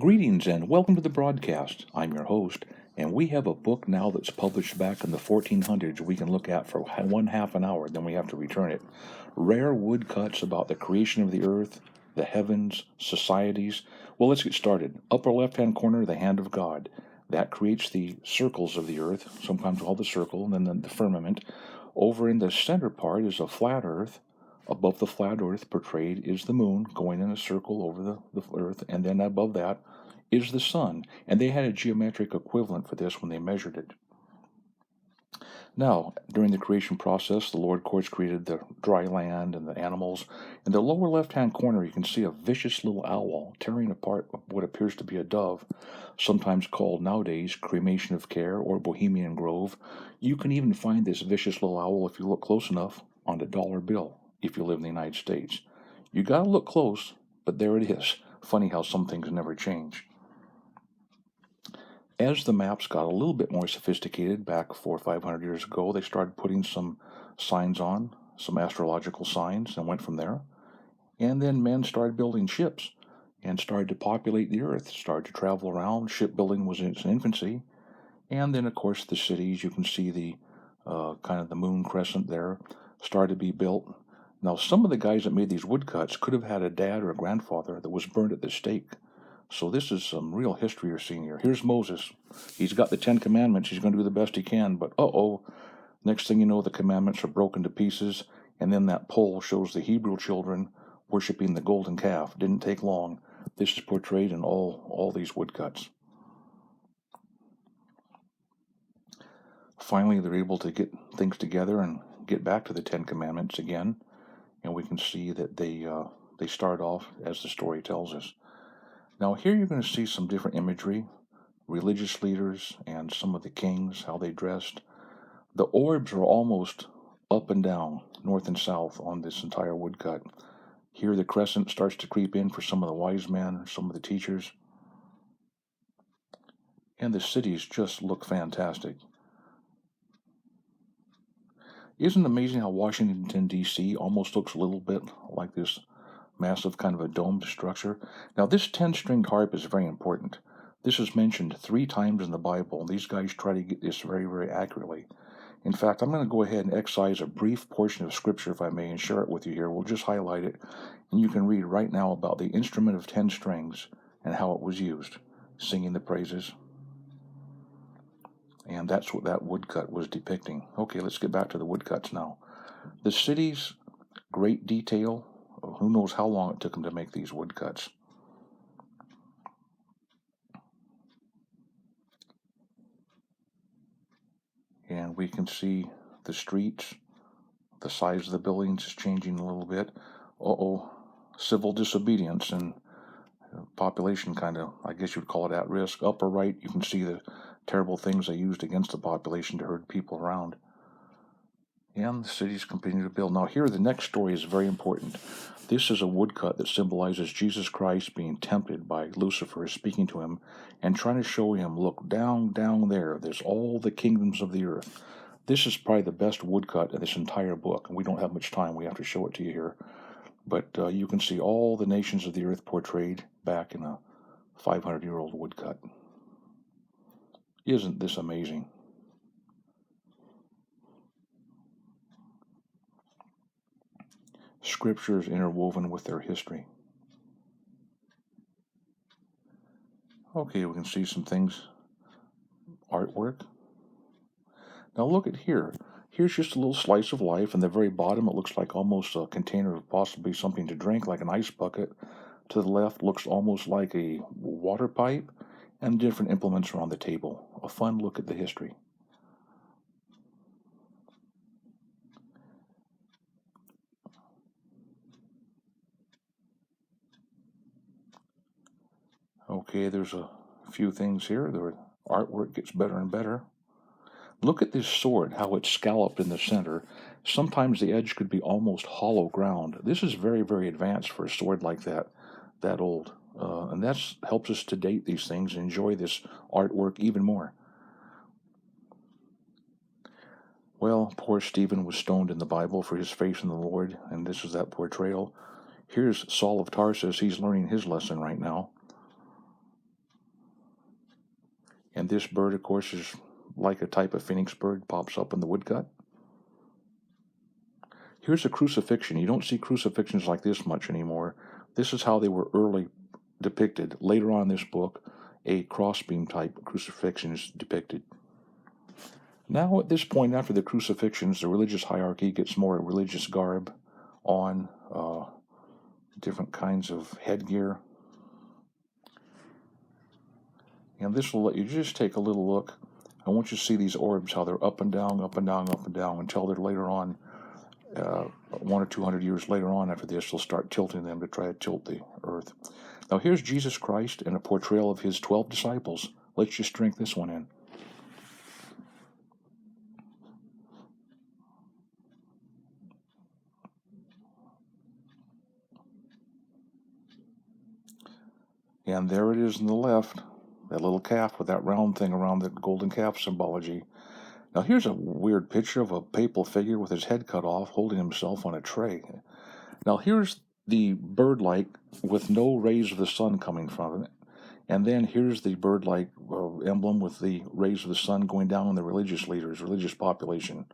Greetings and welcome to the broadcast. I'm your host, and we have a book now that's published back in the 1400s we can look at for one half an hour, then we have to return it. Rare woodcuts about the creation of the earth, the heavens, societies. Well, let's get started. Upper left-hand corner, the hand of God. That creates the circles of the earth, sometimes called the circle, and then the firmament. Over in the center part is a flat earth. Above the flat earth portrayed is the moon going in a circle over the earth, and then above that is the sun. And they had a geometric equivalent for this when they measured it. Now, during the creation process, the Lord, of course, created the dry land and the animals. In the lower left-hand corner, you can see a vicious little owl tearing apart what appears to be a dove, sometimes called nowadays cremation of care or Bohemian Grove. You can even find this vicious little owl, if you look close enough, on a dollar bill if you live in the United States. You gotta look close, but there it is. Funny how some things never change. As the maps got a little bit more sophisticated back 400 or 500 years ago, they started putting some signs on, some astrological signs, and went from there. And then men started building ships and started to populate the earth, started to travel around. Shipbuilding was in its infancy. And then, of course, the cities, you can see the kind of the moon crescent there, started to be built. Now, some of the guys that made these woodcuts could have had a dad or a grandfather that was burned at the stake. So this is some real history you're seeing here. Here's Moses. He's got the 10 Commandments. He's going to do the best he can. But next thing you know, the commandments are broken to pieces. And then that pole shows the Hebrew children worshiping the golden calf. Didn't take long. This is portrayed in all these woodcuts. Finally, they're able to get things together and get back to the 10 Commandments again. And we can see that they start off as the story tells us. Now here you're going to see some different imagery, religious leaders and some of the kings, how they dressed. The orbs are almost up and down, north and south on this entire woodcut. Here the crescent starts to creep in for some of the wise men, some of the teachers. And the cities just look fantastic. Isn't it amazing how Washington, D.C. almost looks a little bit like this massive kind of a domed structure? Now, this 10-stringed harp is very important. This is mentioned 3 times in the Bible, and these guys try to get this very, very accurately. In fact, I'm going to go ahead and excise a brief portion of Scripture, if I may, and share it with you here. We'll just highlight it, and you can read right now about the instrument of 10 strings and how it was used, singing the praises. And that's what that woodcut was depicting. Okay, let's get back to the woodcuts now. The cities, great detail. Who knows how long it took them to make these woodcuts. And we can see the streets. The size of the buildings is changing a little bit. Civil disobedience and population kind of, I guess you would call it at risk. Upper right, you can see the terrible things they used against the population to herd people around. And the cities continue to build. Now here, the next story is very important. This is a woodcut that symbolizes Jesus Christ being tempted by Lucifer, speaking to him and trying to show him, look, down there, there's all the kingdoms of the earth. This is probably the best woodcut in this entire book, and we don't have much time. We have to show it to you here. But you can see all the nations of the earth portrayed back in a 500-year-old woodcut. Isn't this amazing? Scriptures interwoven with their history. Okay, we can see some things. Artwork. Now look at here. Here's just a little slice of life. In the very bottom, it looks like almost a container of possibly something to drink, like an ice bucket. To the left, looks almost like a water pipe, and different implements are on the table. A fun look at the history. Okay, there's a few things here. The artwork gets better and better. Look at this sword, how it's scalloped in the center. Sometimes the edge could be almost hollow ground. This is very, very advanced for a sword like that old. And that helps us to date these things and enjoy this artwork even more. Well, poor Stephen was stoned in the Bible for his faith in the Lord, and this is that portrayal. Here's Saul of Tarsus. He's learning his lesson right now. And this bird, of course, is like a type of phoenix bird, pops up in the woodcut. Here's a crucifixion. You don't see crucifixions like this much anymore. This is how they were early depicted. Later on in this book, a crossbeam type crucifixion is depicted. Now, at this point, after the crucifixions, the religious hierarchy gets more religious garb on, different kinds of headgear. And this will let you just take a little look. I want you to see these orbs, how they're up and down, up and down, up and down, until they're later on, 100 or 200 years later on after this, they'll start tilting them to try to tilt the earth. Now here's Jesus Christ and a portrayal of his 12 disciples. Let's just drink this one in. And there it is on the left, that little calf with that round thing around the golden calf symbology. Now here's a weird picture of a papal figure with his head cut off, holding himself on a tray. Now here's the bird-like with no rays of the sun coming from it. And then here's the bird-like emblem with the rays of the sun going down on the religious leaders, religious population.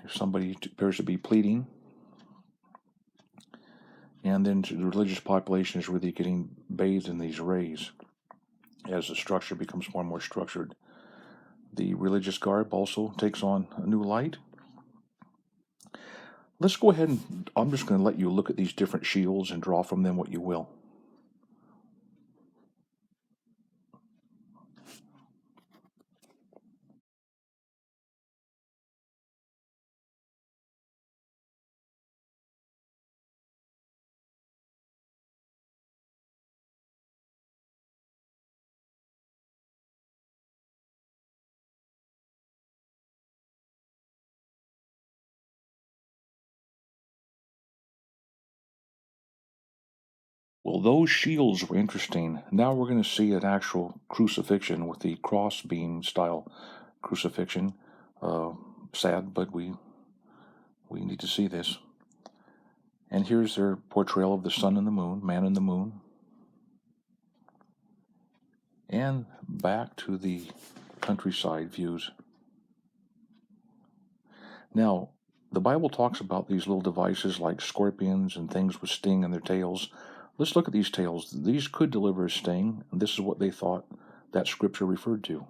Here's somebody who appears to be pleading. And then the religious population is really getting bathed in these rays as the structure becomes more and more structured. The religious garb also takes on a new light. Let's go ahead and I'm just going to let you look at these different shields and draw from them what you will. Well, those shields were interesting. Now we're going to see an actual crucifixion with the crossbeam style crucifixion. Sad, but we need to see this. And here's their portrayal of the sun and the moon, man and the moon. And back to the countryside views. Now, the Bible talks about these little devices like scorpions and things with sting in their tails. Let's look at these tails. These could deliver a sting, and this is what they thought that scripture referred to.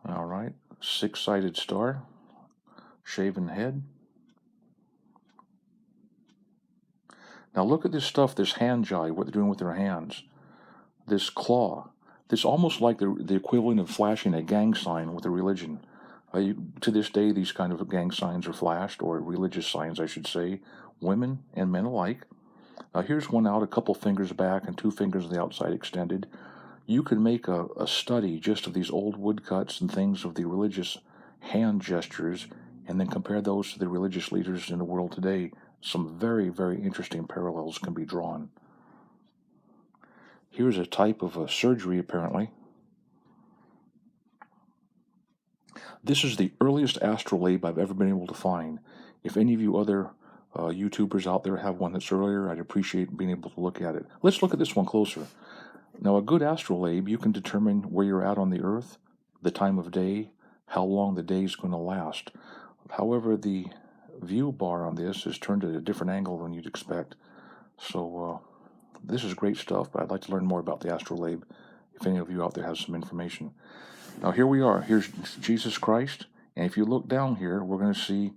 All right, six-sided star, shaven head. Now look at this stuff, this hand jive, what they're doing with their hands. This claw. This almost like the equivalent of flashing a gang sign with a religion. To this day, these kind of gang signs are flashed, or religious signs, I should say, women and men alike. Here's one out a couple fingers back and 2 fingers on the outside extended. You can make a study just of these old woodcuts and things of the religious hand gestures, and then compare those to the religious leaders in the world today. Some very, very interesting parallels can be drawn. Here's a type of a surgery, apparently. This is the earliest astrolabe I've ever been able to find. If any of you other YouTubers out there have one that's earlier, I'd appreciate being able to look at it. Let's look at this one closer. Now, a good astrolabe, you can determine where you're at on the Earth, the time of day, how long the day is going to last. However, the view bar on this is turned at a different angle than you'd expect. So, this is great stuff, but I'd like to learn more about the astrolabe if any of you out there have some information. Now here we are. Here's Jesus Christ, and if you look down here, we're going to see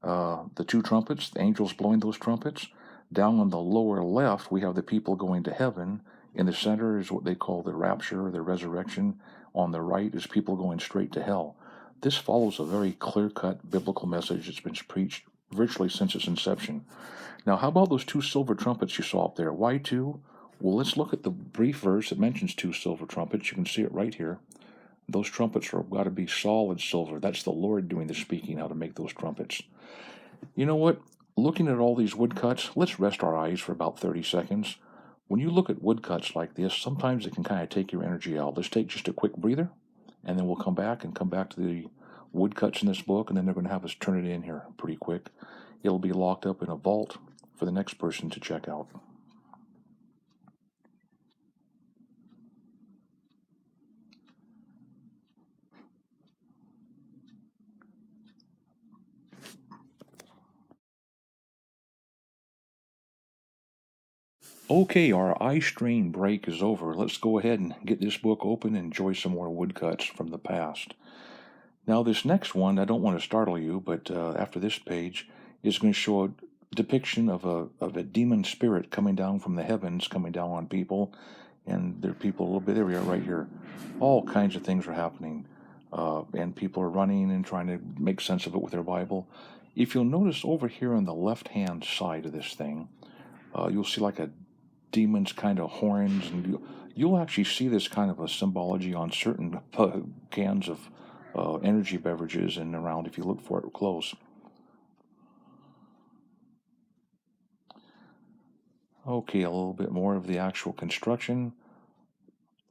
the 2 trumpets, the angels blowing those trumpets. Down on the lower left, we have the people going to heaven. In the center is what they call the rapture, the resurrection. On the right is people going straight to hell. This follows a very clear-cut biblical message that's been preached virtually since its inception. Now, how about those 2 silver trumpets you saw up there? Why 2? Well, let's look at the brief verse that mentions 2 silver trumpets. You can see it right here. Those trumpets are got to be solid silver. That's the Lord doing the speaking, how to make those trumpets. You know what? Looking at all these woodcuts, let's rest our eyes for about 30 seconds. When you look at woodcuts like this, sometimes it can kind of take your energy out. Let's take just a quick breather, and then we'll come back to the woodcuts in this book, and then they're going to have us turn it in here pretty quick. It'll be locked up in a vault for the next person to check out. Okay, our eye strain break is over. Let's go ahead and get this book open and enjoy some more woodcuts from the past. Now, this next one, I don't want to startle you, but after this page is going to show a depiction of a demon spirit coming down from the heavens, coming down on people, and there are people a little bit. There we are, right here. All kinds of things are happening, and people are running and trying to make sense of it with their Bible. If you'll notice over here on the left-hand side of this thing, you'll see like a demon's kind of horns, and you'll actually see this kind of a symbology on certain cans of energy beverages and around if you look for it close. Okay, a little bit more of the actual construction.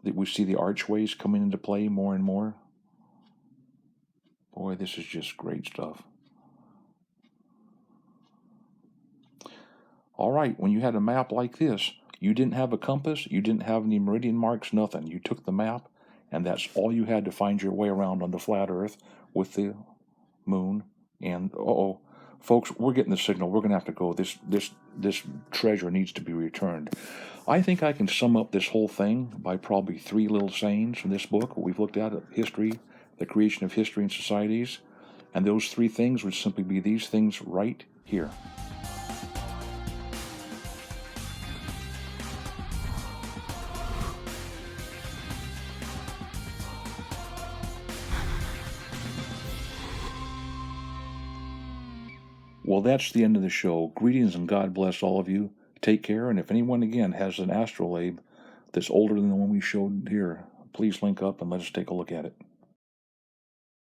That we see the archways coming into play more and more. Boy, this is just great stuff. All right, when you had a map like this, you didn't have a compass, you didn't have any meridian marks, nothing. You took the map, and that's all you had to find your way around on the flat Earth with the moon. And folks, we're getting the signal. We're going to have to go. This treasure needs to be returned. I think I can sum up this whole thing by probably 3 little sayings from this book we've looked at history, the creation of history and societies, and those 3 things would simply be these things right here. Well, that's the end of the show. Greetings and God bless all of you. Take care, and if anyone again has an astrolabe that's older than the one we showed here, please link up and let us take a look at it.